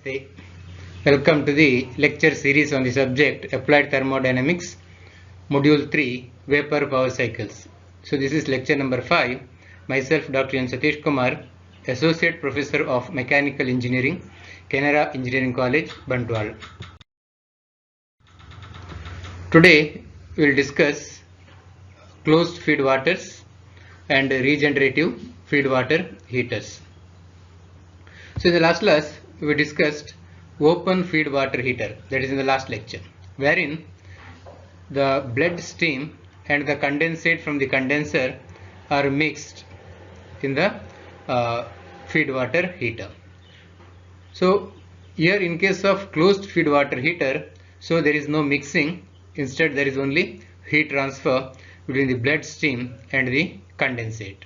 Namaste. Welcome to the lecture series on the subject Applied Thermodynamics, Module 3, Vapor Power Cycles. So this is lecture number 5. Myself, Dr. N. Satish Kumar, Associate Professor of Mechanical Engineering, Canara Engineering College, Bantwal. Today we will discuss closed feed waters and regenerative feed water heaters. So in the last class we discussed open feed water heater, that is in the last lecture, wherein the bled steam and the condensate from the condenser are mixed in the feed water heater. So here in case of closed feed water heater, so there is no mixing, instead there is only heat transfer between the bled steam and the condensate.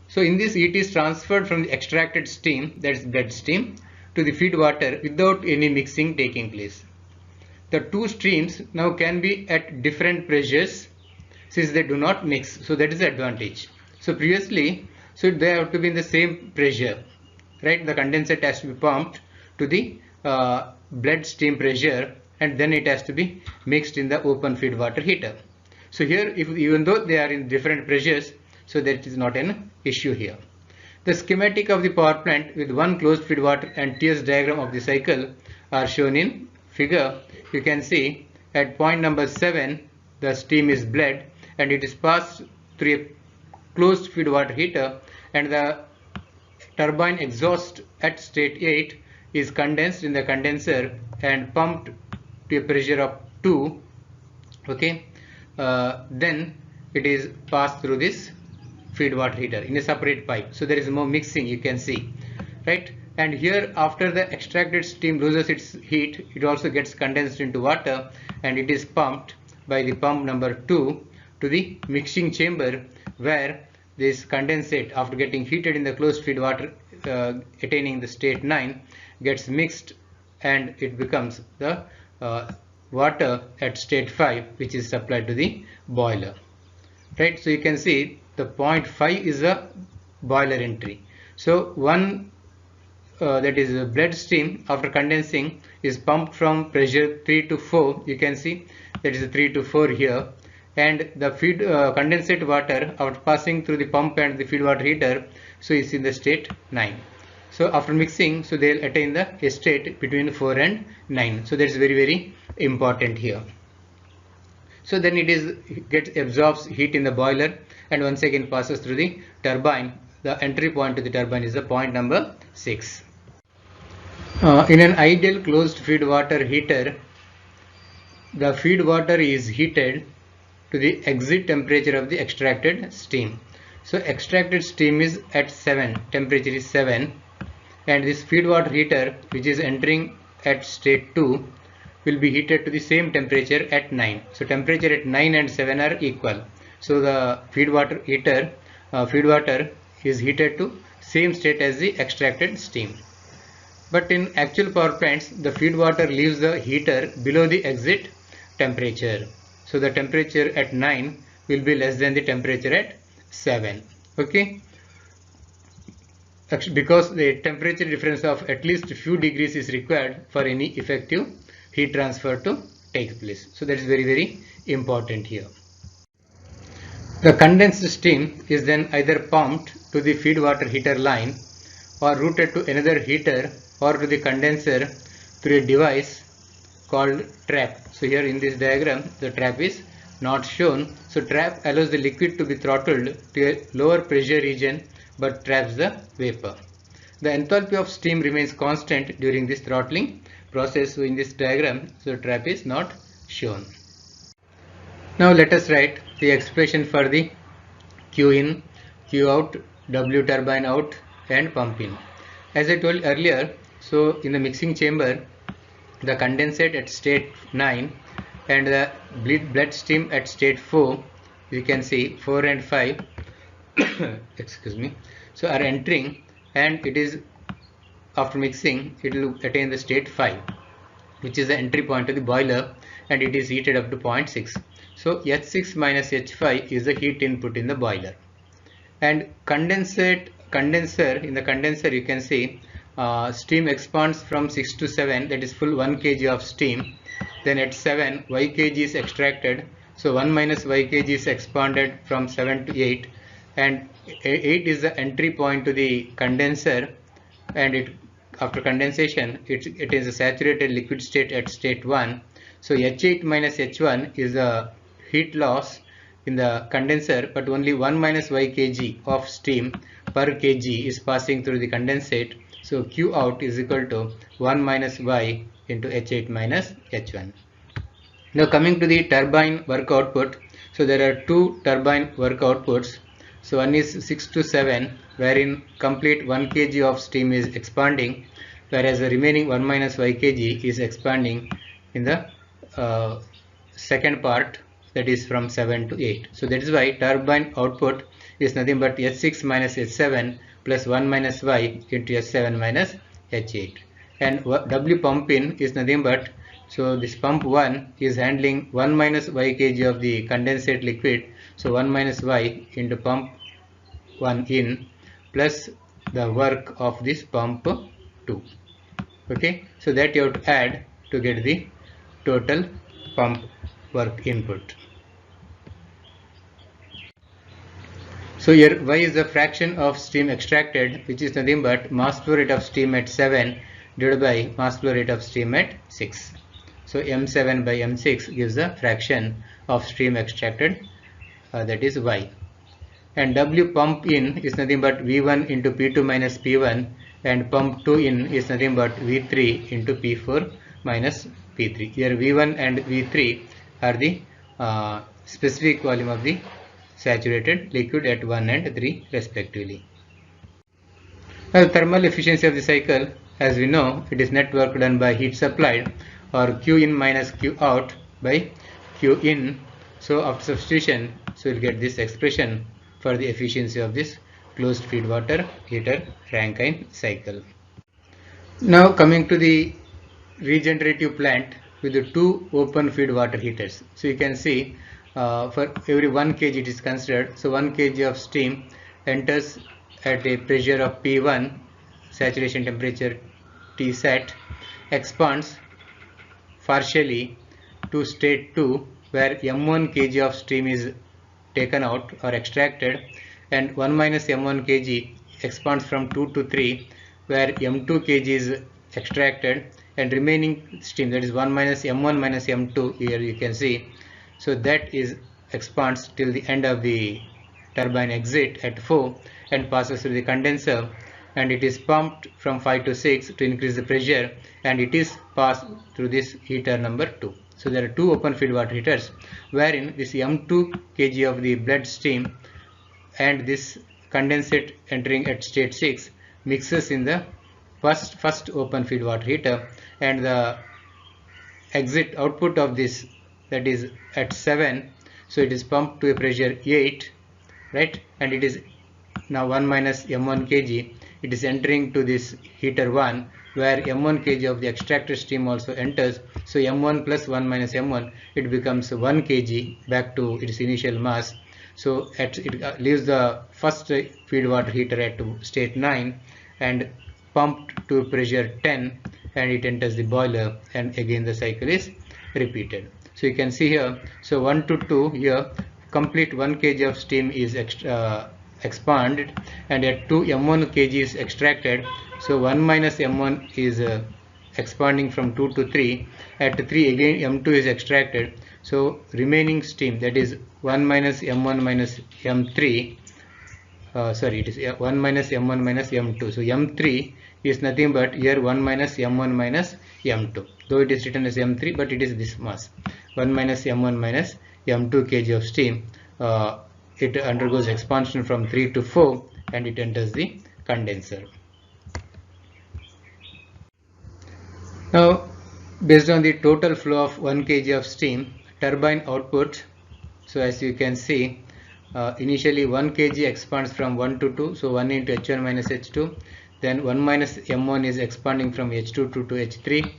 So in this heat is transferred from the extracted steam, that is bled steam, to the feed water without any mixing taking place. The two streams now can be at different pressures since they do not mix, so that is the advantage. So previously, so they have to be in the same pressure, right? The condensate has to be pumped to the bled steam pressure and then it has to be mixed in the open feed water heater. So here, even though they are in different pressures, so that is not an issue here. The schematic of the power plant with one closed feed water and TS diagram of the cycle are shown in figure. You can see at point number 7 the steam is bled and it is passed through a closed feed water heater, and the turbine exhaust at state 8 is condensed in the condenser and pumped to a pressure of 2. Okay, then it is passed through this feed water heater in a separate pipe, so there is no mixing, you can see, right? And here after the extracted steam loses its heat, it also gets condensed into water and it is pumped by the pump number 2 to the mixing chamber, where this condensate, after getting heated in the closed feed water attaining the state 9, gets mixed and it becomes the water at state 5, which is supplied to the boiler, right? So you can see the point 5 is a boiler entry. So one that is a bled steam after condensing is pumped from pressure 3 to 4. You can see that is a 3 to 4 here, and the feed condensate water after passing through the pump and the feed water heater, so is in the state 9. So after mixing, so they will attain the state between 4 and 9. So that is very important here. So then it absorbs heat in the boiler and once again passes through the turbine. The entry point to the turbine is the point number 6. In an ideal closed feed water heater, the feed water is heated to the exit temperature of the extracted steam. So extracted steam is at 7, temperature is 7, and this feed water heater, which is entering at state 2, will be heated to the same temperature at 9. So temperature at 9 and 7 are equal. So the feed water heater, feed water is heated to same state as the extracted steam. But in actual power plants, the feed water leaves the heater below the exit temperature. So the temperature at 9 will be less than the temperature at 7. Okay, because the temperature difference of at least a few degrees is required for any effective heat transfer to take place. So that is very important here. The condensed steam is then either pumped to the feed water heater line or routed to another heater or to the condenser through a device called trap. So here in this diagram the trap is not shown. So trap allows the liquid to be throttled to a lower pressure region but traps the vapor. The enthalpy of steam remains constant during this throttling process. So in this diagram, so trap is not shown. Now let us write the expression for the Q in, Q out, W turbine out and pump in. As I told earlier, so in the mixing chamber, the condensate at state 9 and the bled steam at state 4, you can see 4 and 5 excuse me, so are entering, and it is after mixing it will attain the state 5, which is the entry point to the boiler, and it is heated up to 0.6. So H6 minus H5 is the heat input in the boiler, and condenser, in the condenser you can see steam expands from 6 to 7, that is full 1 kg of steam. Then at 7 y kg is extracted, so 1 minus y kg is expanded from 7 to 8, and 8 is the entry point to the condenser, and after condensation it is a saturated liquid state at state 1. So H8 minus H1 is the heat loss in the condenser, but only 1 minus y kg of steam per kg is passing through the condensate. So Q out is equal to 1 minus y into H8 minus H1. Now coming to the turbine work output. So there are two turbine work outputs. So one is 6 to 7, wherein complete 1 kg of steam is expanding, whereas the remaining 1 minus y kg is expanding in the second part, that is from 7 to 8. So that is why turbine output is nothing but H6 minus H7 plus 1 minus y into H7 minus H8. And W pump in is nothing but, so this pump 1 is handling 1 minus y kg of the condensate liquid, so 1 minus y into pump 1 in plus the work of this pump 2. Okay, so that you have to add to get the total pump work input. So here y is the fraction of steam extracted, which is nothing but mass flow rate of steam at 7 divided by mass flow rate of steam at 6. So M7 by M6 gives the fraction of stream extracted, that is y. And W pump in is nothing but V1 into P2 minus P1, and pump 2 in is nothing but V3 into P4 minus P3. Here V1 and V3 are the specific volume of the saturated liquid at 1 and 3 respectively. Now the thermal efficiency of the cycle, as we know, it is net work done by heat supplied, or Q in minus Q out by Q in. So after substitution, so we'll get this expression for the efficiency of this closed feed water heater Rankine cycle. Now coming to the regenerative plant with the two open feed water heaters. So you can see for every 1 kg it is considered. So 1 kg of steam enters at a pressure of P1, saturation temperature T set, expands partially to state 2, where M1 kg of steam is taken out or extracted, and 1 minus M1 kg expands from 2 to 3, where M2 kg is extracted, and remaining steam, that is 1 minus M1 minus M2, here you can see, so that is expands till the end of the turbine exit at 4 and passes through the condenser, and it is pumped from 5 to 6 to increase the pressure, and it is passed through this heater number 2. So there are two open feed water heaters, wherein this M2 kg of the bled steam and this condensate entering at state 6 mixes in the first open feed water heater, and the exit output of this, that is at 7, so it is pumped to a pressure 8, right, and it is now 1 minus M1 kg, it is entering to this heater 1, where M1 kg of the extracted steam also enters. So M1 plus 1 minus M1, it becomes 1 kg back to its initial mass. So it leaves the first feed water heater at state 9 and pumped to pressure 10, and it enters the boiler, and again the cycle is repeated. So you can see here, so 1 to 2 here, complete 1 kg of steam is expanded, and at 2 M1 kg is extracted. So 1 minus M1 is expanding from 2 to 3. At 3 again M2 is extracted. So remaining steam, that is 1 minus M1 minus M3. It is 1 minus M1 minus M2. So M3 is nothing but here 1 minus M1 minus M2. Though it is written as M3, but it is this mass. 1 minus M1 minus M2 kg of steam. It undergoes expansion from 3 to 4, and it enters the condenser. Now, based on the total flow of 1 kg of steam, turbine output, so as you can see, initially 1 kg expands from 1 to 2, so 1 into H1 minus H2, then 1 minus M1 is expanding from H2 to H3,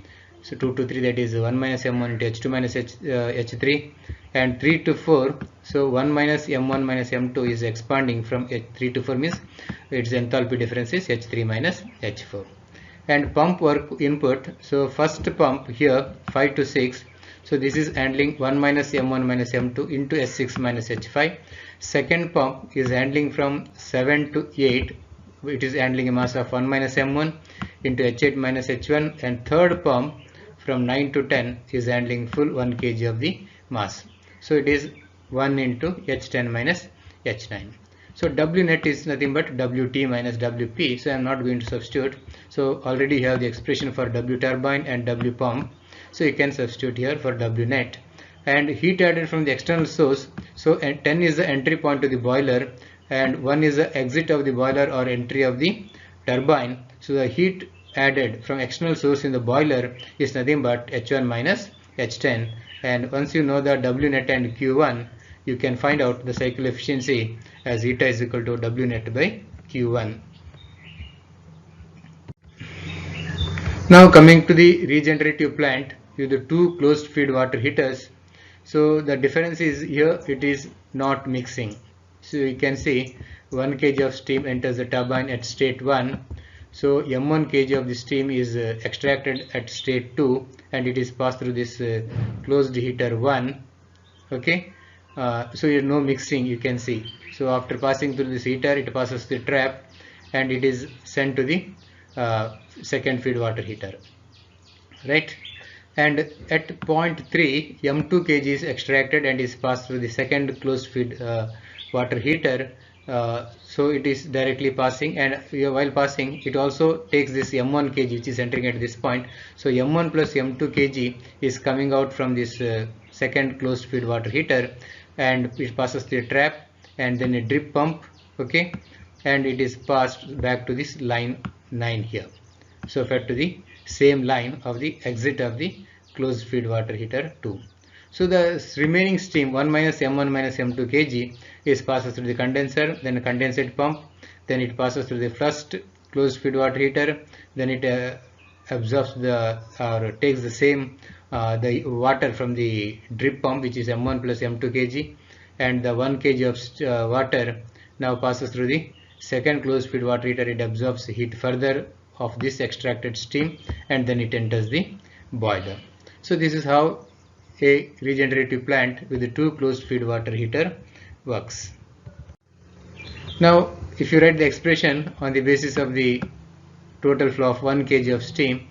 so 2 to 3, that is 1 minus M1 into H2 minus H3, and 3 to 4, so 1 minus M1 minus M2 is expanding from H3 to 4, means its enthalpy difference is H3 minus H4. And pump work input, so first pump here 5 to 6, so this is handling 1 minus m1 minus m2 into s6 minus h5. Second pump is handling from 7 to 8, it is handling a mass of 1 minus m1 into h8 minus h1. And third pump from 9 to 10 is handling full 1 kg of the mass, so it is 1 into h10 minus h9. So W net is nothing but Wt minus Wp, so I am not going to substitute. So already you have the expression for W turbine and W pump, so you can substitute here for W net. And heat added from the external source, so 10 is the entry point to the boiler and 1 is the exit of the boiler or entry of the turbine. So the heat added from external source in the boiler is nothing but H1 minus H10. And once you know the W net and Q1, you can find out the cycle efficiency as eta is equal to W net by Q1. Now coming to the regenerative plant with the two closed feed water heaters. So the difference is here it is not mixing. So you can see 1 kg of steam enters the turbine at state 1. So m1 kg of the steam is extracted at state 2 and it is passed through this closed heater 1. Okay. So you no mixing, you can see. So after passing through this heater, it passes the trap and it is sent to the second feed water heater, right? And at point 3, m2 kg is extracted and is passed through the second closed feed water heater. So it is directly passing, and while passing it also takes this m1 kg which is entering at this point. So m1 plus m2 kg is coming out from this second closed feed water heater and it passes the trap and then a drip pump, okay, and it is passed back to this line 9 here, so fed to the same line of the exit of the closed feed water heater 2. So the remaining steam 1 minus m1 minus m2 kg is passes through the condenser, then a condensate pump, then it passes through the first closed feed water heater, then it absorbs the or takes the same the water from the drip pump which is m1 plus m2 kg, and the 1 kg of water now passes through the second closed feed water heater. It absorbs heat further of this extracted steam and then it enters the boiler. So this is how a regenerative plant with the two closed feed water heater works. Now if you write the expression on the basis of the total flow of 1 kg of steam,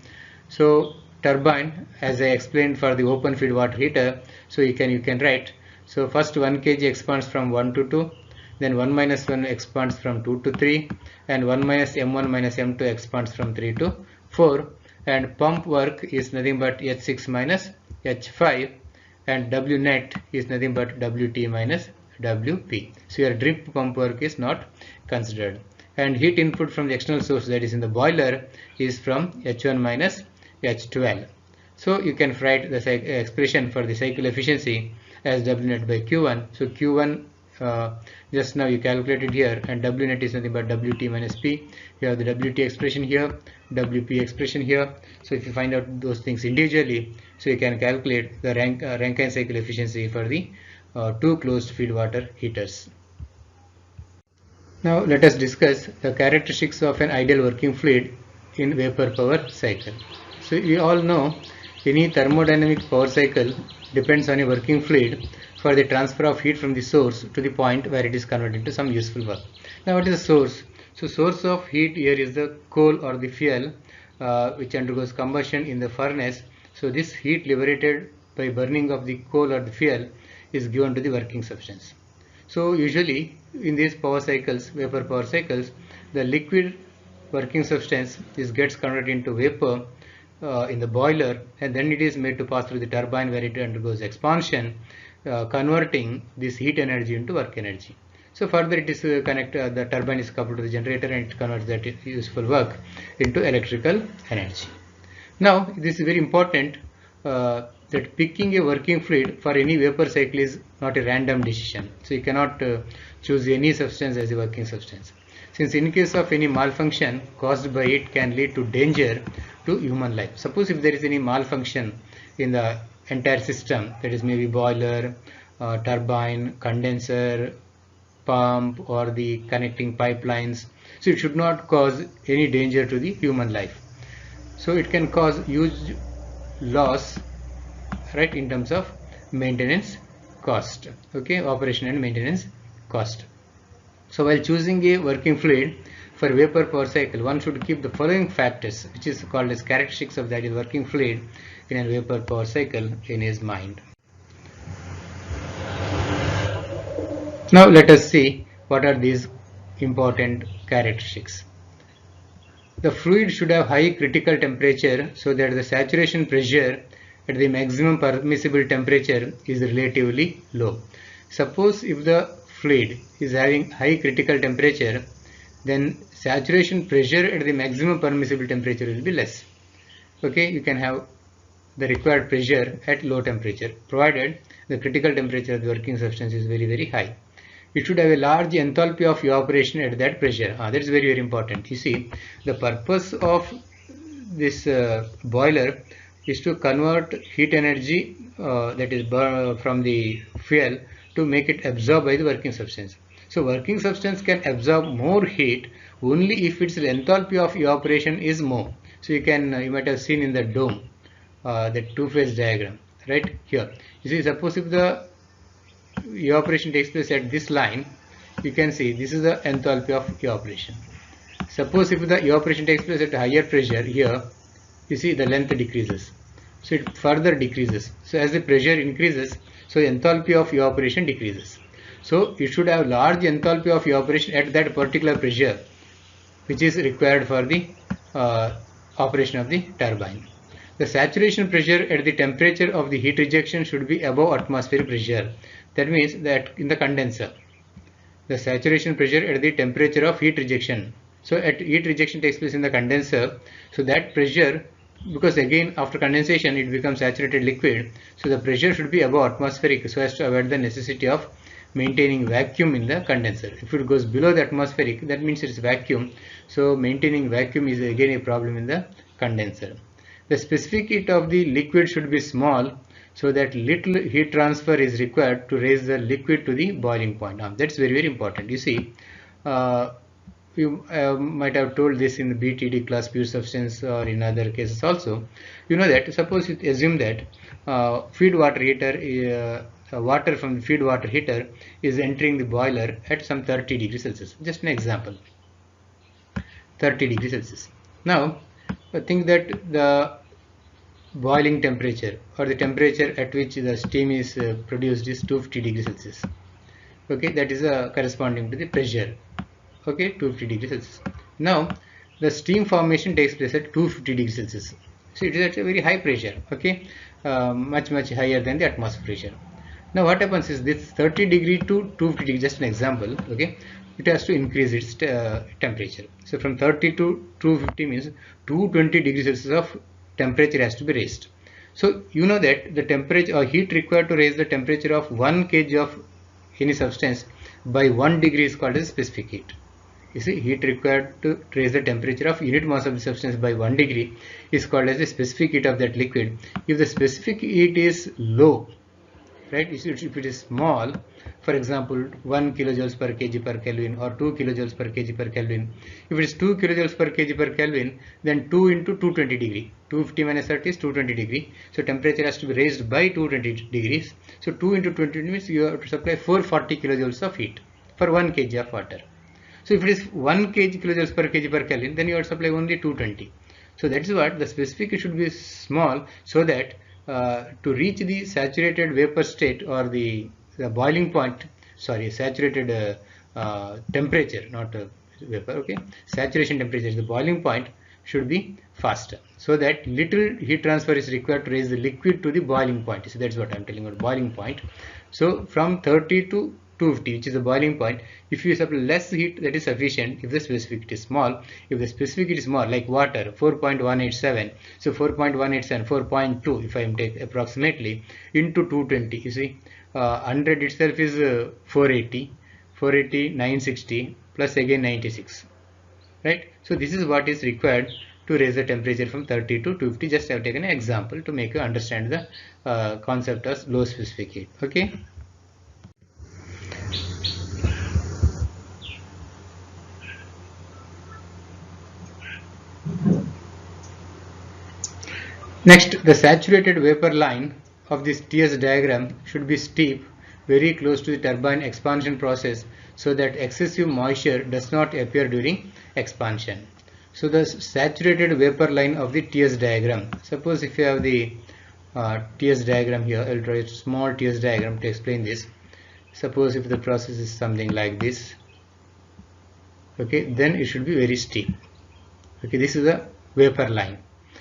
so turbine, as I explained for the open feed water heater, so you can write, so first 1 kg expands from 1 to 2, then 1 minus 1 expands from 2 to 3, and 1 minus m1 minus m2 expands from 3 to 4, and pump work is nothing but h6 minus h5, and W net is nothing but Wt minus Wp. So your drip pump work is not considered. And heat input from the external source, that is in the boiler, is from H1 minus H12. So you can write the expression for the cycle efficiency as W net by Q1. So Q1 just now you calculated here, and W net is nothing but Wt minus P. You have the Wt expression here, Wp expression here. So if you find out those things individually, so you can calculate the Rankine cycle efficiency for the two closed feed water heaters. Now let us discuss the characteristics of an ideal working fluid in vapor power cycle. So you all know any thermodynamic power cycle depends on a working fluid for the transfer of heat from the source to the point where it is converted into some useful work. Now what is the source? So source of heat here is the coal or the fuel which undergoes combustion in the furnace. So this heat liberated by burning of the coal or the fuel is given to the working substance. So usually in these power cycles, vapor power cycles, the liquid working substance gets converted into vapor in the boiler, and then it is made to pass through the turbine where it undergoes expansion, converting this heat energy into work energy. So further it is the turbine is coupled to the generator and it converts that useful work into electrical energy. Now this is very important that picking a working fluid for any vapor cycle is not a random decision. So you cannot choose any substance as a working substance, since in case of any malfunction caused by it can lead to danger to human life. Suppose if there is any malfunction in the entire system, that is maybe boiler, turbine, condenser, pump, or the connecting pipelines, so it should not cause any danger to the human life. so it can cause huge loss, right, in terms of maintenance cost, okay, operation and maintenance cost. So while choosing a working fluid for vapor power cycle, one should keep the following factors, which is called as characteristics of that is working fluid in a vapor power cycle, in his mind. Now let us see what are these important characteristics. The fluid should have high critical temperature so that the saturation pressure at the maximum permissible temperature is relatively low. Suppose if the fluid is having high critical temperature, then saturation pressure at the maximum permissible temperature will be less. Okay, you can have the required pressure at low temperature, provided the critical temperature of the working substance is very high. It should have a large enthalpy of evaporation at that pressure. That is very important. You see, the purpose of this boiler is to convert heat energy that is from the fuel to make it absorbed by the working substance. So working substance can absorb more heat only if its enthalpy of evaporation is more. So you might have seen in the dome the two-phase diagram right here. You see, suppose if the evaporation takes place at this line, you can see this is the enthalpy of evaporation. Suppose if the evaporation takes place at higher pressure, here you see the length decreases, so it further decreases. So as the pressure increases, so enthalpy of evaporation decreases. So you should have large enthalpy of evaporation at that particular pressure which is required for the operation of the turbine. The saturation pressure at the temperature of the heat rejection should be above atmospheric pressure. That means that in the condenser, the saturation pressure at the temperature of heat rejection. So at heat rejection takes place in the condenser. So that pressure, because again after condensation it becomes saturated liquid, so the pressure should be above atmospheric so as to avoid the necessity of maintaining vacuum in the condenser. If it goes below the atmospheric, that means it is vacuum. So maintaining vacuum is again a problem in the condenser. The specific heat of the liquid should be small so that little heat transfer is required to raise the liquid to the boiling point. That's very important. You see, you might have told this in the BTD class, pure substance, or in other cases also. You know that suppose you assume that feed water heater, water from the feed water heater is entering the boiler at some 30 degrees Celsius. Just an example, 30 degrees Celsius. Now think that the boiling temperature or the temperature at which the steam is produced is 250 degrees Celsius. Okay, that is corresponding to the pressure. Okay, 250 degrees Celsius. Now the steam formation takes place at 250 degrees Celsius. So it is at a very high pressure. Okay, much higher than the atmospheric pressure. Now what happens is this 30 degree to 250 degree, just an example. Okay, it has to increase its temperature. So from 30 to 250 means 220 degrees Celsius of temperature has to be raised. So you know that the temperature or heat required to raise the temperature of 1 kg of any substance by 1 degree is called as specific heat. You see, heat required to raise the temperature of unit mass of the substance by 1 degree is called as the specific heat of that liquid. If the specific heat is low, right, if it is small, for example 1 kilojoules per kg per Kelvin or 2 kilojoules per kg per Kelvin. If it is 2 kilojoules per kg per Kelvin, then 2 into 220 degree, 250 minus 30 is 220 degree. So temperature has to be raised by 220 degrees. So 2 into 20 means you have to supply 440 kilojoules of heat for 1 kg of water. So if it is 1 kg kilojoules per kg per Kelvin, then you have to supply only 220. So that is what the specific should be small, so that to reach the saturated vapor state or the boiling point, sorry, saturated temperature, not vapor, okay, saturation temperature, the boiling point should be faster, so that little heat transfer is required to raise the liquid to the boiling point. So that's what I'm telling about, boiling point. So from 30 to 250, which is the boiling point, if you supply less heat, that is sufficient if the specific heat is small. If the specific heat is small, like water 4.187, so 4.187, 4.2 if I am take approximately into 220, you see 100 itself is 480, 960 plus again 96, right? So this is what is required to raise the temperature from 30 to 250. Just I have taken an example to make you understand the concept of low specific heat. Okay. Next, the saturated vapor line of this TS diagram should be steep, very close to the turbine expansion process, so that excessive moisture does not appear during expansion. So the saturated vapor line of the TS diagram. Suppose if you have the TS diagram here, I'll draw a small TS diagram to explain this. Suppose if the process is something like this, okay, then it should be very steep. Okay, this is a vapor line.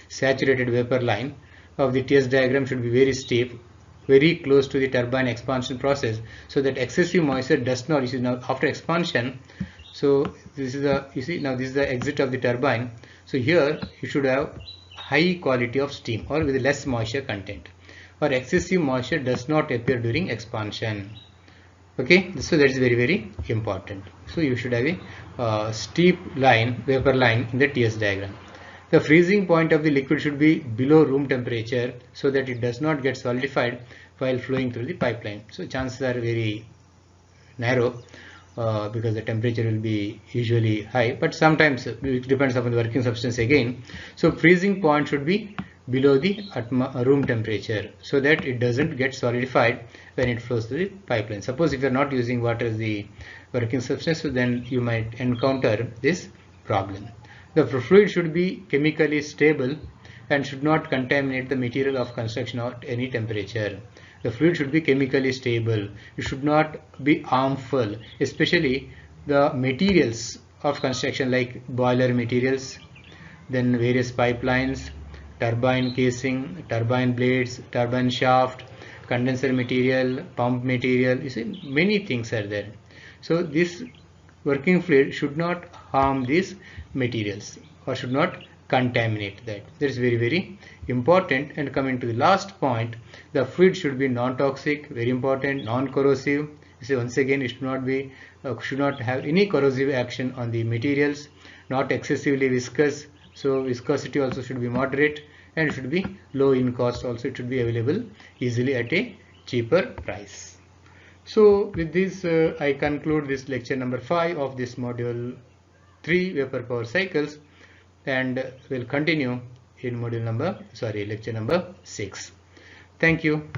Saturated vapor line of the TS diagram should be very steep, very close to the turbine expansion process, so that excessive moisture does not, you see now after expansion, so this is the, you see now this is the exit of the turbine, so here you should have high quality of steam or with less moisture content, or excessive moisture does not appear during expansion. Okay, so that is very important. So you should have a steep line, vapor line in the TS diagram. The freezing point of the liquid should be below room temperature so that it does not get solidified while flowing through the pipeline. So chances are very narrow because the temperature will be usually high, but sometimes it depends upon the working substance again. So freezing point should be below the room temperature so that it doesn't get solidified when it flows through the pipeline. Suppose if you are not using water as the working substance, so then you might encounter this problem. The fluid should be chemically stable and should not contaminate the material of construction at any temperature. The fluid should be chemically stable. It should not be harmful, especially the materials of construction like boiler materials, then various pipelines, turbine casing, turbine blades, turbine shaft, condenser material, pump material. You see, many things are there. So this working fluid should not harm these materials or should not contaminate that. That is very important. And coming to the last point, the fluid should be non-toxic, very important, non-corrosive. You see, once again, it should not have any corrosive action on the materials, not excessively viscous. So viscosity also should be moderate, and it should be low in cost. Also, it should be available easily at a cheaper price. So with this, I conclude this lecture number 5 of this module 3 vapor power cycles, and we'll continue in lecture number 6. Thank you.